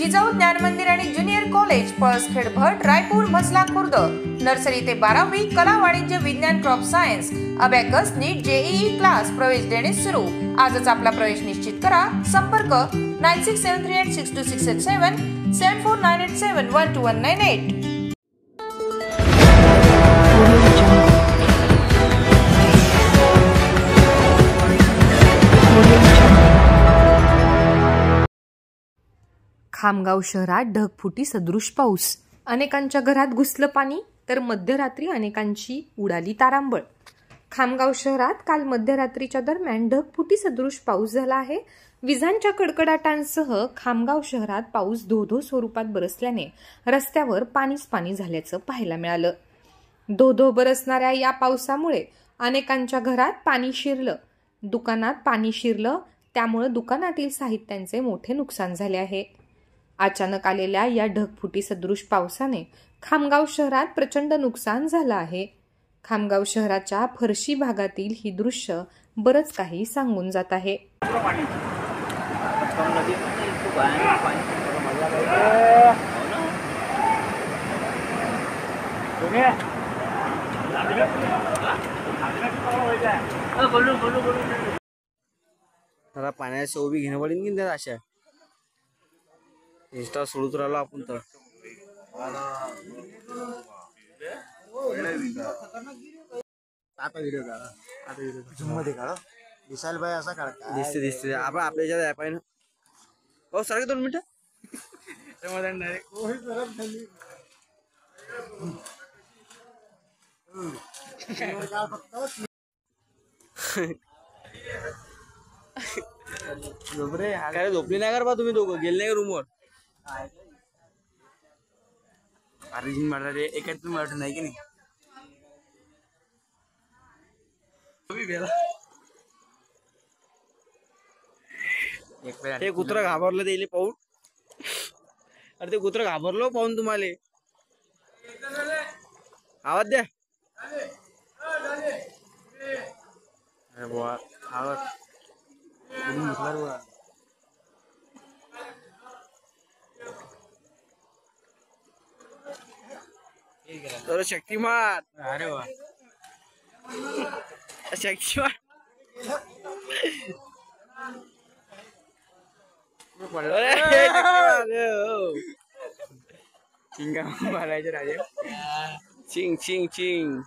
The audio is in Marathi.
जिजाऊ ज्ञान मंदिर आणि ज्युनियर कॉलेज पळसखेड भट रायपूर म्हसला खुर्द नर्सरी ते 12वी कला वाणिज्य विज्ञान क्रॉप सायन्स अबॅकस नीट जेईई क्लास प्रवेश देणे सुरू। आजच आपला प्रवेश निश्चित करा। संपर्क 9673862687 7498712198। खामगाव शहरात ढगफुटी सदृश पाऊस, अनेकांच्या घरात घुसलं पाणी, तर मध्यरात्री अनेकांची उडाली तारांबळ। खामगाव शहरात काल मध्यरात्रीच्या दरम्यान ढगफुटी सदृश पाऊस झाला आहे। विजांच्या कडकडाटांसह खामगाव शहरात पाऊस धो-धो स्वरूपात बरसल्याने रस्त्यावर पाणीच पाणी झाल्याचं पाहायला मिळालं। धो-धो बरसणाऱ्या या पावसामुळे अनेकांच्या घरात पाणी शिरलं, दुकानात पाणी शिरलं, त्यामुळे दुकानातील साहित्यांचे मोठे नुकसान झाले आहे। अचानक आलेल्या या ढगफुटी सदृश पावसाने खामगाव शहरात प्रचंड नुकसान झालं आहे। खामगाव शहराच्या फरशी भागातील ही दृश्य बरंच काही सांगून जात आहे। पाण्याची उभी घेणं पडेल की त्या अशा इंस्टा सोडून राहिलो आपण तर आता व्हिडिओ काढा, आता व्हिडिओ झूम मध्ये काढा, दिसायला पाहिजे असा काढा। दिसते आपण आपल्या ऍप आहे ना। हो सारखे 2 मिनिटं काय झोपली नाही का बा तुम्ही दोघं? गेले नाही का रूमवर? अरे मला रे एकाच वाटत नाही की नाही। ते कुत्रा घाबरलं त्याला पाहून। अरे ते कुत्रा घाबरलो पाहून तुम्हाला। आवाज द्या। अरे बुवा आवाज तर शक्तिमान। अरे वा शक्तिमान चिंगा मारायचे राजे। चिंग चिंग चिंग